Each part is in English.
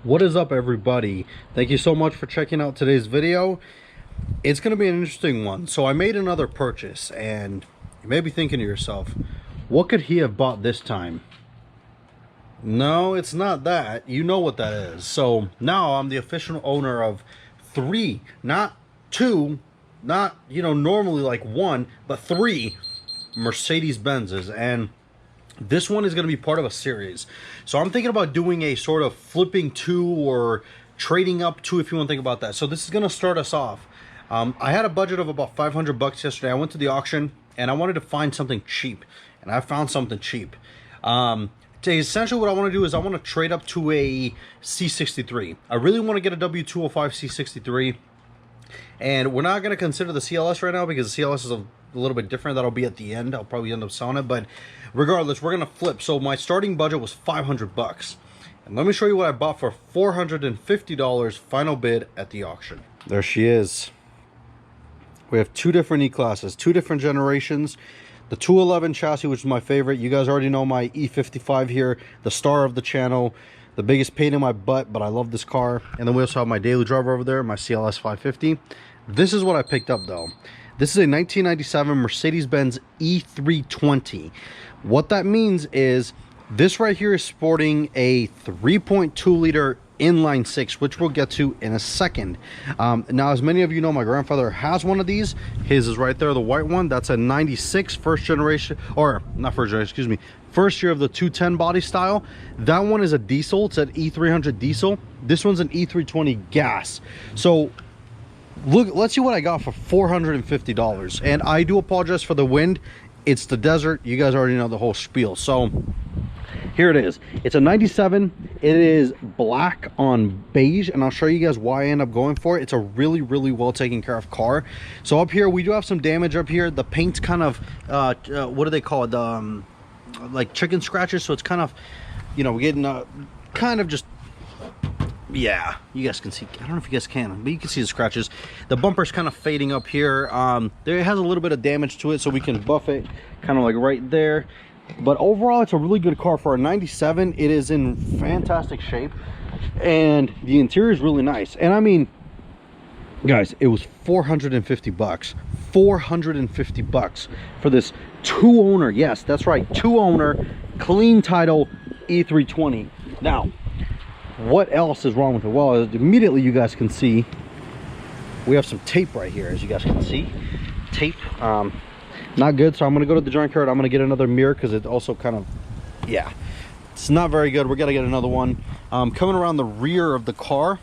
What is up, everybody? Thank you so much for checking out today's video. It's going to be an interesting one. So I made another purchase, and you may be thinking to yourself, what could he have bought this time? No, it's not that. You know what that is. So now I'm the official owner of 3, not 2, not, normally like 1, but 3 Mercedes-Benzes. And this one is going to be part of a series. So I'm thinking about doing a sort of flipping 2 or trading up 2, if you want to think about that. So this is going to start us off. I had a budget of about 500 bucks yesterday. I went to the auction and I wanted to find something cheap, and I found something cheap. Essentially what I want to do is I want to trade up to a C63. I really want to get a W205 C63, and we're not going to consider the CLS right now because the CLS is a little bit different. That'll be at the end. I'll probably end up selling it, but regardless, we're going to flip. So my starting budget was 500 bucks. And let me show you what I bought for $450 final bid at the auction. There she is. We have 2 different E-classes, 2 different generations. The 211 chassis, which is my favorite. You guys already know my E55 here, the star of the channel, the biggest pain in my butt, but I love this car. And then we also have my daily driver over there, my CLS 550. This is what I picked up though. This is a 1997 Mercedes-Benz E320. What that means is this right here is sporting a 3.2 liter inline 6, which we'll get to in a second. Now, as many of you know, my grandfather has one of these. His is right there, the white one. That's a 96 first generation, or not first generation, excuse me, first year of the 210 body style. That one is a diesel. It's an E300 diesel. This one's an E320 gas. So look, let's see what I got for $450. And I do apologize for the wind. It's the desert. You guys already know the whole spiel. So here it is. It's a 97. It is black on beige, and I'll show you guys why I end up going for it. It's a really, really well taken care of car. So up here, we do have some damage up here. The paint's kind of, what do they call it? Like chicken scratches. So it's kind of, we're getting kind of just, yeah, you guys can see. I don't know if you guys can, but you can see the scratches. The bumper's kind of fading up here. There has a little bit of damage to it, so we can buff it kind of like right there. But overall, it's a really good car for a 97. It is in fantastic shape, and the interior is really nice. And I mean, guys, it was 450 bucks. 450 bucks for this 2-owner. Yes, that's right, 2-owner, clean title E320. Now, what else is wrong with it? Well, immediately you guys can see we have some tape right here, as you guys can see. Tape. Not good. So I'm going to go to the junkyard. I'm going to get another mirror because it also kind of, yeah, it's not very good. We're going to get another one. Coming around the rear of the car,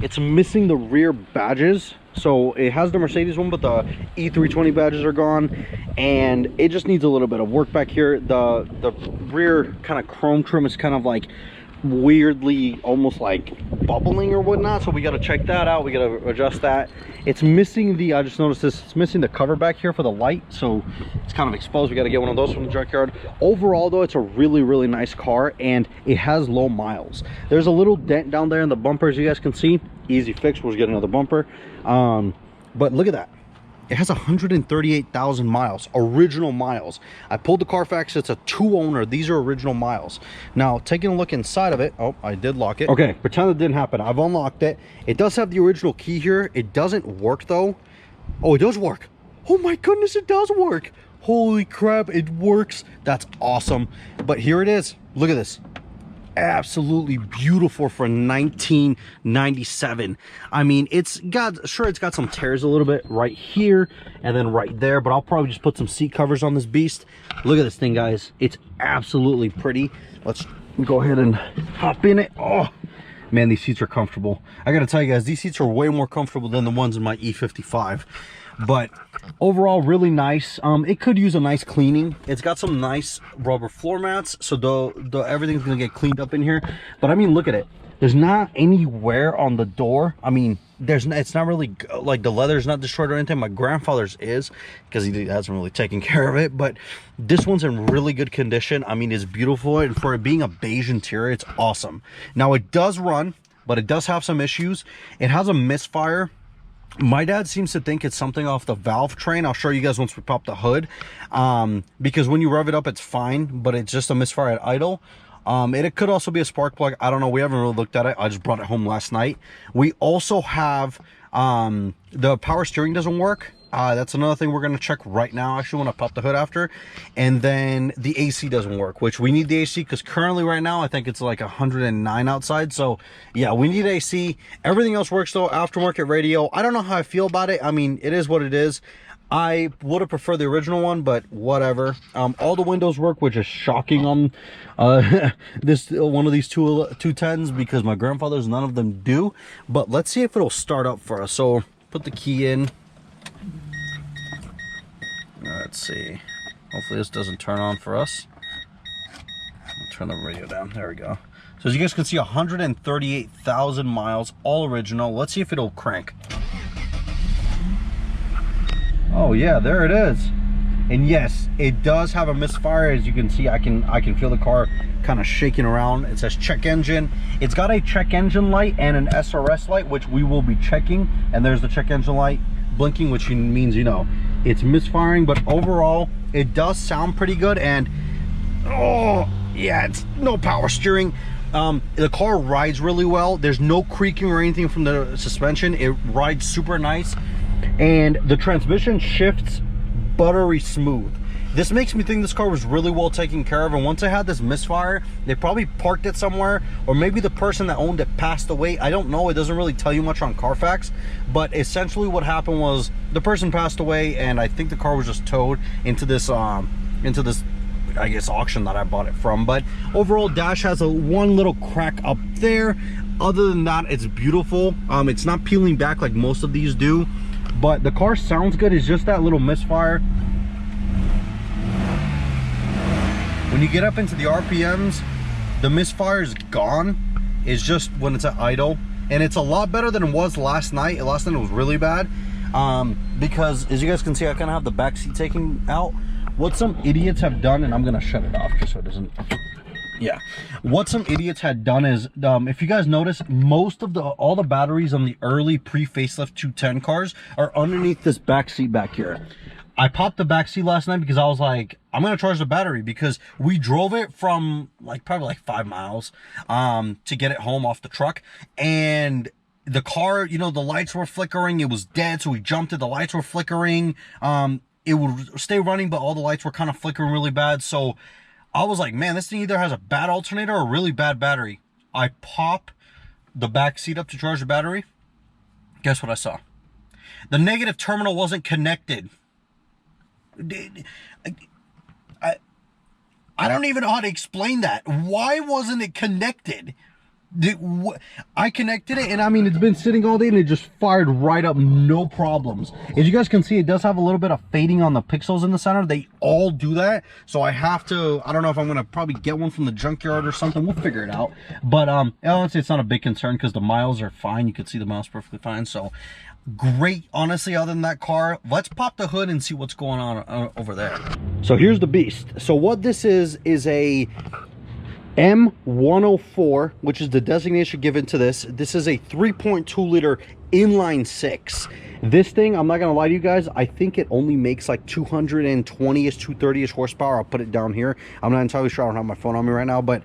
it's missing the rear badges. So it has the Mercedes one, but the E320 badges are gone, and it just needs a little bit of work back here. The rear kind of chrome trim is kind of like weirdly almost like bubbling or whatnot, so we got to check that out. We got to adjust that. It's missing the, I just noticed this, it's missing the cover back here for the light, so it's kind of exposed. We got to get one of those from the junkyard. Overall though, it's a really, really nice car, and it has low miles. There's a little dent down there in the bumper, as you guys can see. Easy fix. We'll get another bumper. But look at that. It has 138,000 miles, original miles. I pulled the Carfax. It's a 2-owner. These are original miles. Now, taking a look inside of it. Oh, I did lock it. Okay, pretend it didn't happen. I've unlocked it. It does have the original key here. It doesn't work, though. Oh, it does work. Oh, my goodness, it does work. Holy crap, it works. That's awesome. But here it is. Look at this. Absolutely beautiful for 1997. I mean, it's got some tears a little bit right here and then right there, but I'll probably just put some seat covers on this beast. Look at this thing, guys. It's absolutely pretty. Let's go ahead and hop in it. Oh man, these seats are comfortable. I gotta tell you guys, these seats are way more comfortable than the ones in my E55. But overall, really nice. It could use a nice cleaning. It's got some nice rubber floor mats, so everything's gonna get cleaned up in here. But I mean, look at it. There's not any wear on the door. I mean, it's not really like the leather's not destroyed or anything. My grandfather's is, because he hasn't really taken care of it. But this one's in really good condition. I mean, it's beautiful, and for it being a beige interior, it's awesome. Now, it does run, but it does have some issues. It has a misfire. My dad seems to think it's something off the valve train. I'll show you guys once we pop the hood, because when you rev it up, it's fine, but it's just a misfire at idle. It could also be a spark plug. I don't know. We haven't really looked at it. I just brought it home last night. We also have the power steering doesn't work. That's another thing we're going to check right now, actually, when I pop the hood after. And then the AC doesn't work, which we need the AC because currently right now I think it's like 109 outside. So yeah, we need AC. Everything else works though. Aftermarket radio, I don't know how I feel about it. I mean, it is what it is. I would have preferred the original one, but whatever. All the windows work, which is shocking on this one of these 210s, because my grandfather's, none of them do. But let's see if it'll start up for us. So put the key in. Let's see. Hopefully this doesn't turn on for us. I'll turn the radio down. There we go. So as you guys can see, 138,000 miles, all original. Let's see if it'll crank. Oh yeah, there it is. And yes, it does have a misfire. As you can see, I can feel the car kind of shaking around. It says check engine. It's got a check engine light and an SRS light, which we will be checking. And there's the check engine light blinking, which means, you know, it's misfiring. But overall, it does sound pretty good. And oh yeah, it's no power steering. The car rides really well. There's no creaking or anything from the suspension. It rides super nice. And the transmission shifts buttery smooth. This makes me think this car was really well taken care of. And once I had this misfire, they probably parked it somewhere, or maybe the person that owned it passed away. I don't know. It doesn't really tell you much on Carfax, but essentially what happened was the person passed away, and I think the car was just towed into this I guess auction that I bought it from. But overall, dash has one little crack up there. Other than that, it's beautiful. It's not peeling back like most of these do. But the car sounds good. It's just that little misfire. When you get up into the RPMs, the misfire is gone. It's just when it's at idle. And it's a lot better than it was last night. Last night it was really bad. Because as you guys can see, I kind of have the back seat taken out. What some idiots have done, and I'm going to shut it off just so it doesn't... Yeah, what some idiots had done is, if you guys notice, most of all the batteries on the early pre-facelift 210 cars are underneath this back seat back here. I popped the back seat last night because I was like, I'm gonna charge the battery, because we drove it from probably 5 miles to get it home off the truck, and the car, you know, the lights were flickering. It was dead, so we jumped it. The lights were flickering. It would stay running, but all the lights were kind of flickering really bad. So I was like, man, this thing either has a bad alternator or a really bad battery. I pop the back seat up to charge the battery. Guess what I saw? The negative terminal wasn't connected. I don't even know how to explain that. Why wasn't it connected? I connected it, and I mean, it's been sitting all day and it just fired right up, no problems. As you guys can see, it does have a little bit of fading on the pixels in the center. They all do that, so I have to, I don't know if I'm gonna probably get one from the junkyard or something. We'll figure it out. But honestly, it's not a big concern because the miles are fine. You can see the miles perfectly fine. So great, honestly. Other than that car, let's pop the hood and see what's going on over there. So here's the beast. So what this is a M104, which is the designation given to this. This is a 3.2 liter inline six. This thing, I'm not gonna lie to you guys, I think it only makes like 220-ish, 230-ish horsepower. I'll put it down here. I'm not entirely sure. I don't have my phone on me right now, but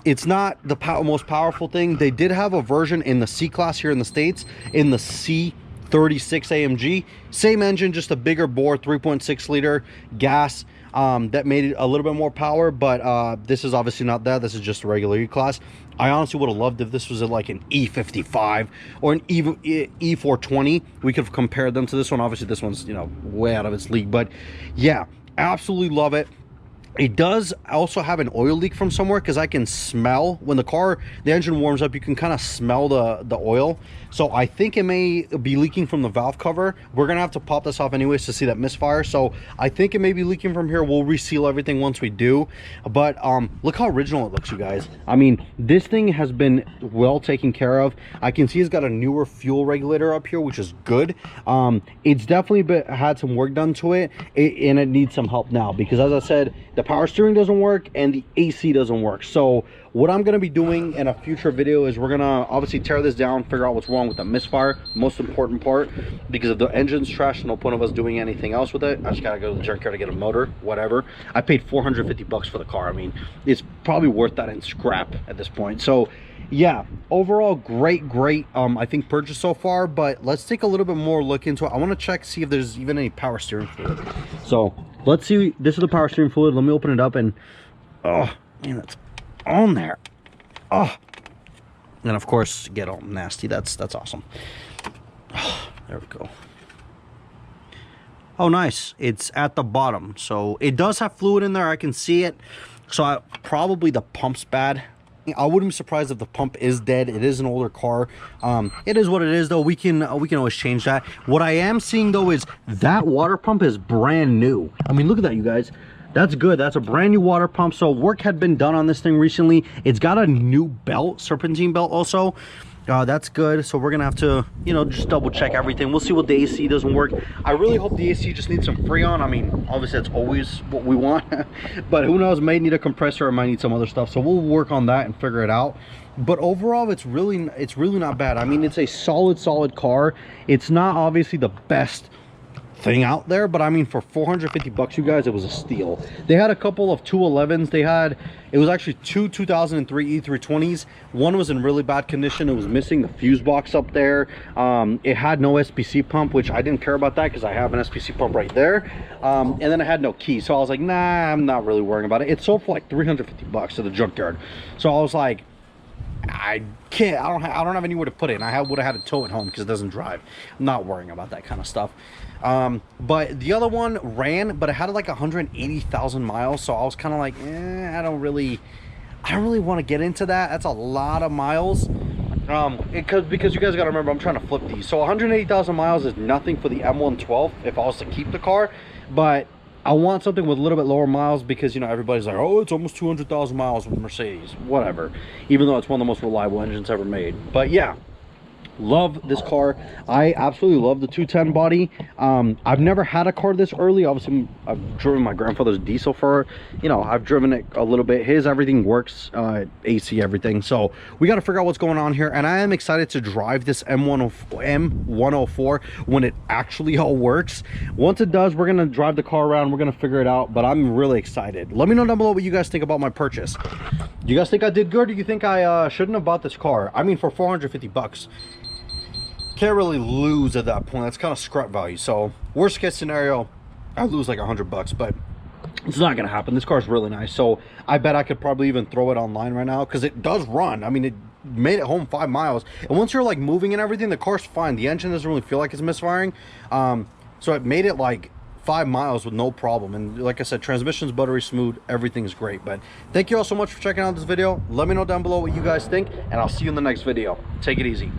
it's not the most powerful thing. They did have a version in the C class here in the States, in the C63 AMG. Same engine, just a bigger bore, 3.6 liter gas. That made it a little bit more power, but this is obviously not that. This is just a regular E-Class. I honestly would have loved if this was like an E55 or an E420. We could have compared them to this one. Obviously, this one's, you know, way out of its league. But yeah, absolutely love it. It does also have an oil leak from somewhere, because I can smell when the engine warms up. You can kind of smell the oil. So I think it may be leaking from the valve cover. We're gonna have to pop this off anyways to see that misfire. So I think it may be leaking from here. We'll reseal everything once we do. But look how original it looks, you guys. I mean, this thing has been well taken care of. I can see it's got a newer fuel regulator up here, which is good. It's definitely had some work done to it, and it needs some help now, because as I said, the power steering doesn't work and the AC doesn't work. So what I'm going to be doing in a future video is we're going to obviously tear this down, figure out what's wrong with the misfire, most important part, because if the engine's trash, no point of us doing anything else with it. I just got to go to the junkyard to get a motor, whatever. I paid 450 bucks for the car. I mean, it's probably worth that in scrap at this point. So yeah, overall great I think purchase so far. But let's take a little bit more look into it. I want to check, see if there's even any power steering fluid. So let's see. This is the power steering fluid. Let me open it up, and oh man, it's on there. Oh, and of course get all nasty. That's awesome. Oh, there we go. Oh nice, it's at the bottom, so it does have fluid in there. I can see it. So probably the pump's bad. I wouldn't be surprised if the pump is dead. It is an older car. It is what it is, though. We can always change that. What I am seeing, though, is that water pump is brand new. I mean, look at that, you guys. That's good. That's a brand new water pump. So work had been done on this thing recently. It's got a new belt, serpentine belt also. That's good. So we're gonna have to, you know, just double check everything. We'll see what the AC doesn't work. I really hope the AC just needs some Freon. I mean, obviously that's always what we want, but who knows, might need a compressor, or might need some other stuff. So we'll work on that and figure it out. But overall, it's really not bad. I mean, it's a solid car. It's not obviously the best thing out there, but I mean, for 450 bucks, you guys, it was a steal. They had a couple of 211s. It was actually two 2003 E320s. One was in really bad condition. It was missing the fuse box up there. It had no SPC pump, which I didn't care about that because I have an SPC pump right there. And then it had no key, so I was like, nah, I'm not really worrying about it. It sold for like 350 bucks to the junkyard. So I was like, I don't have anywhere to put it, and I would have had to tow it home because it doesn't drive. I'm not worrying about that kind of stuff. But the other one ran, but it had like 180,000 miles, so I was kind of like, I don't really want to get into that. That's a lot of miles. Because you guys got to remember, I'm trying to flip these. So 180,000 miles is nothing for the M112 if I was to keep the car, but I want something with a little bit lower miles because, you know, everybody's like, oh, it's almost 200,000 miles with Mercedes, whatever, even though it's one of the most reliable engines ever made. But yeah, love this car. I absolutely love the 210 body. I've never had a car this early. Obviously, I've driven my grandfather's diesel for, you know, I've driven it a little bit. His everything works, AC, everything. So we got to figure out what's going on here, and I am excited to drive this M104 when it actually all works. Once it does, we're gonna drive the car around, we're gonna figure it out, but I'm really excited. Let me know down below what you guys think about my purchase. Do you guys think I did good, or do you think I shouldn't have bought this car? I mean, for 450 bucks, can't really lose at that point. That's kind of scrap value. So worst case scenario, I lose like 100 bucks, but it's not gonna happen. This car's really nice, so I bet I could probably even throw it online right now because it does run. I mean, it made it home 5 miles, and once you're like moving and everything, the car's fine. The engine doesn't really feel like it's misfiring, so it made it like 5 miles with no problem. And like I said, transmission's buttery smooth, everything's great. But thank you all so much for checking out this video. Let me know down below what you guys think, and I'll see you in the next video. Take it easy.